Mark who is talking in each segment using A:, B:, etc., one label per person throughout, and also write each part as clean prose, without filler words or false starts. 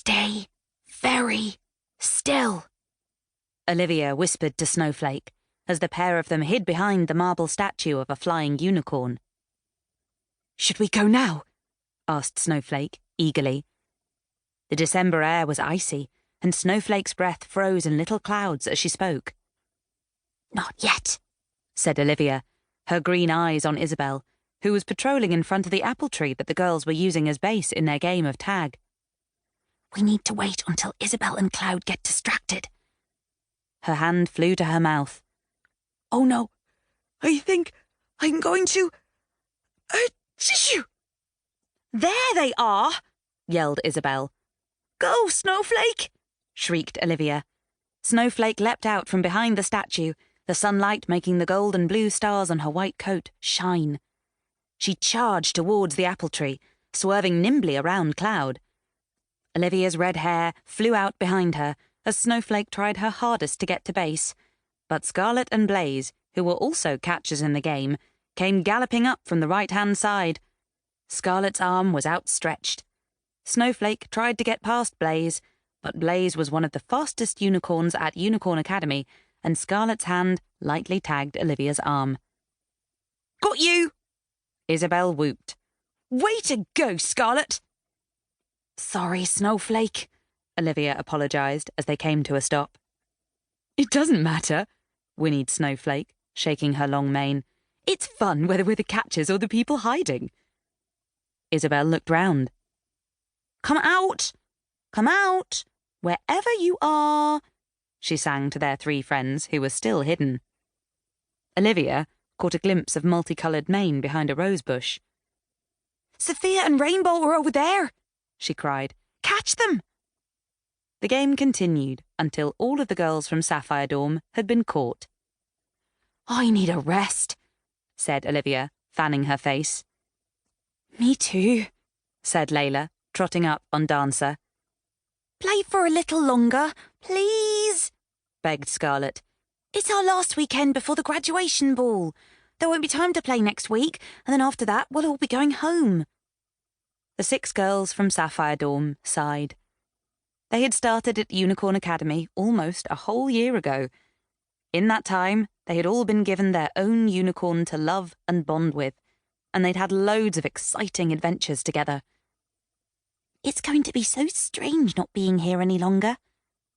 A: Stay very still,
B: Olivia whispered to Snowflake, as the pair of them hid behind the marble statue of a flying unicorn.
C: "Should we go now?"
B: asked Snowflake, eagerly. The December air was icy, and Snowflake's breath froze in little clouds as she spoke.
A: "Not yet,"
B: said Olivia, her green eyes on Isabel, who was patrolling in front of the apple tree that the girls were using as base in their game of tag.
A: "We need to wait until Isabel and Cloud get distracted."
B: Her hand flew to her mouth.
C: "Oh no, I think I'm going to... tissue!"
B: "There they are!" yelled Isabel.
C: "Go, Snowflake!"
B: shrieked Olivia. Snowflake leapt out from behind the statue, the sunlight making the gold and blue stars on her white coat shine. She charged towards the apple tree, swerving nimbly around Cloud. Olivia's red hair flew out behind her as Snowflake tried her hardest to get to base, but Scarlet and Blaze, who were also catchers in the game, came galloping up from the right-hand side. Scarlet's arm was outstretched. Snowflake tried to get past Blaze, but Blaze was one of the fastest unicorns at Unicorn Academy, and Scarlet's hand lightly tagged Olivia's arm.
C: "Got you!"
B: Isabel whooped.
C: "Way to go, Scarlet!"
A: "Sorry, Snowflake,"
B: Olivia apologised as they came to a stop.
C: "It doesn't matter,"
B: whinnied Snowflake, shaking her long mane.
C: "It's fun whether we're the catchers or the people hiding."
B: Isabel looked round.
C: "Come out! Come out! Wherever you are!"
B: she sang to their three friends who were still hidden. Olivia caught a glimpse of multicoloured mane behind a rose bush.
C: "Sophia and Rainbow are over there!" she cried. "Catch them!"
B: The game continued until all of the girls from Sapphire Dorm had been caught.
A: "I need a rest,"
B: said Olivia, fanning her face.
A: "Me too,"
B: said Layla, trotting up on Dancer.
A: "Play for a little longer, please,"
B: begged Scarlet.
A: "It's our last weekend before the graduation ball. There won't be time to play next week, and then after that we'll all be going home."
B: The 6 girls from Sapphire Dorm sighed. They had started at Unicorn Academy almost a whole year ago. In that time, they had all been given their own unicorn to love and bond with, and they'd had loads of exciting adventures together.
A: "It's going to be so strange not being here any longer,"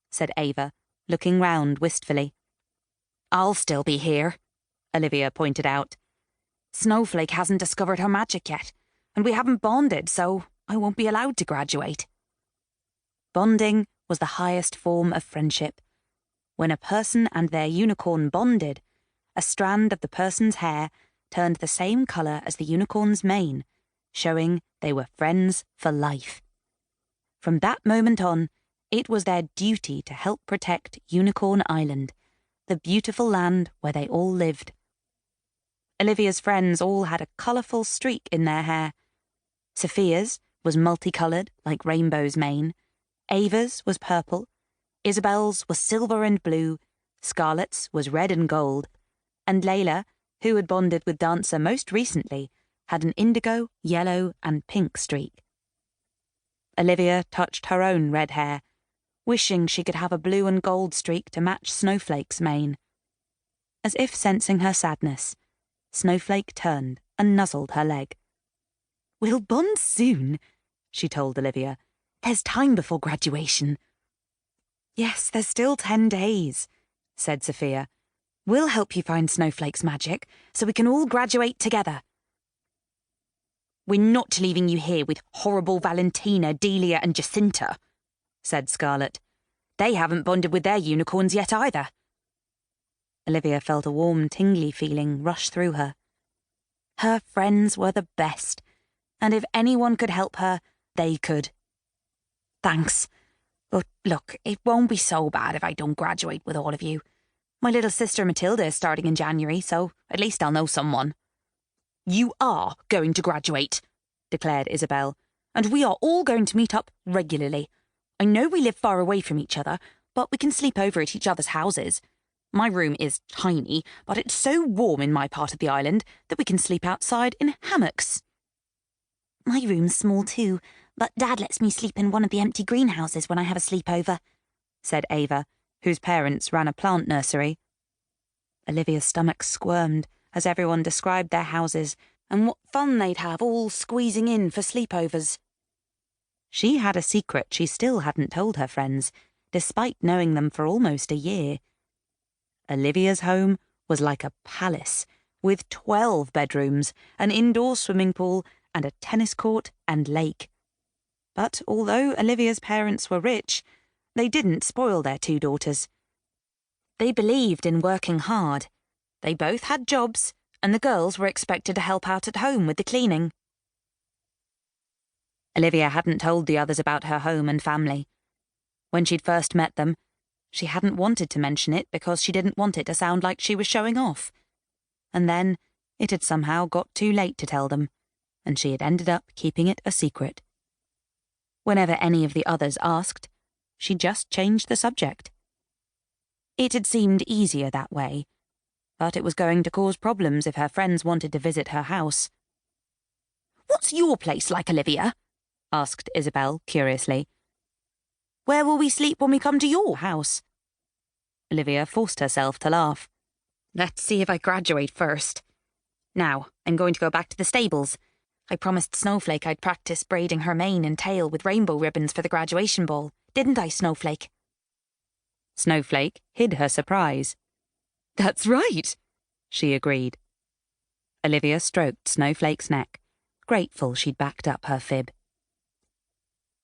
B: said Ava, looking round wistfully.
A: "I'll still be here,"
B: Olivia pointed out.
A: "Snowflake hasn't discovered her magic yet, and we haven't bonded, so I won't be allowed to graduate."
B: Bonding was the highest form of friendship. When a person and their unicorn bonded, a strand of the person's hair turned the same colour as the unicorn's mane, showing they were friends for life. From that moment on, it was their duty to help protect Unicorn Island, the beautiful land where they all lived. Olivia's friends all had a colourful streak in their hair. Sophia's was multicoloured like Rainbow's mane, Ava's was purple, Isabel's was silver and blue, Scarlet's was red and gold, and Layla, who had bonded with Dancer most recently, had an indigo, yellow and pink streak. Olivia touched her own red hair, wishing she could have a blue and gold streak to match Snowflake's mane. As if sensing her sadness, Snowflake turned and nuzzled her leg.
C: "We'll bond soon," she told Olivia. "There's time before graduation."
A: "Yes, there's still 10 days,
B: said Sophia.
A: "We'll help you find Snowflake's magic, so we can all graduate together."
C: "We're not leaving you here with horrible Valentina, Delia and Jacinta," said Scarlet. "They haven't bonded with their unicorns yet either."
B: Olivia felt a warm, tingly feeling rush through her. Her friends were the best, and if anyone could help her, they could.
A: "Thanks. But look, it won't be so bad if I don't graduate with all of you. My little sister Matilda is starting in January, so at least I'll know someone."
C: "You are going to graduate," declared Isabel, "and we are all going to meet up regularly. I know we live far away from each other, but we can sleep over at each other's houses. My room is tiny, but it's so warm in my part of the island that we can sleep outside in hammocks."
A: "My room's small too, But Dad lets me sleep in one of the empty greenhouses when I have a sleepover, said Ava, whose parents ran a plant nursery. Olivia's stomach squirmed as everyone described their houses and what fun they'd have all squeezing in for sleepovers. She had a secret she still hadn't told her friends, despite knowing them for almost a year. Olivia's home was like a palace, with 12 bedrooms, an indoor swimming pool, and a tennis court and lake. But although Olivia's parents were rich, they didn't spoil their 2 daughters. They believed in working hard. They both had jobs, and the girls were expected to help out at home with the cleaning. Olivia hadn't told the others about her home and family. When she'd first met them, she hadn't wanted to mention it because she didn't want it to sound like she was showing off. And then it had somehow got too late to tell them, and she had ended up keeping it a secret. Whenever any of the others asked, she just changed the subject. It had seemed easier that way, but it was going to cause problems if her friends wanted to visit her house. "What's your place like, Olivia?" asked Isabel curiously. "Where will we sleep when we come to your house?" Olivia forced herself to laugh. "Let's see if I graduate first. Now, I'm going to go back to the stables. I promised Snowflake I'd practice braiding her mane and tail with rainbow ribbons for the graduation ball. Didn't I, Snowflake?" Snowflake hid her surprise. "That's right," she agreed. Olivia stroked Snowflake's neck, grateful she'd backed up her fib.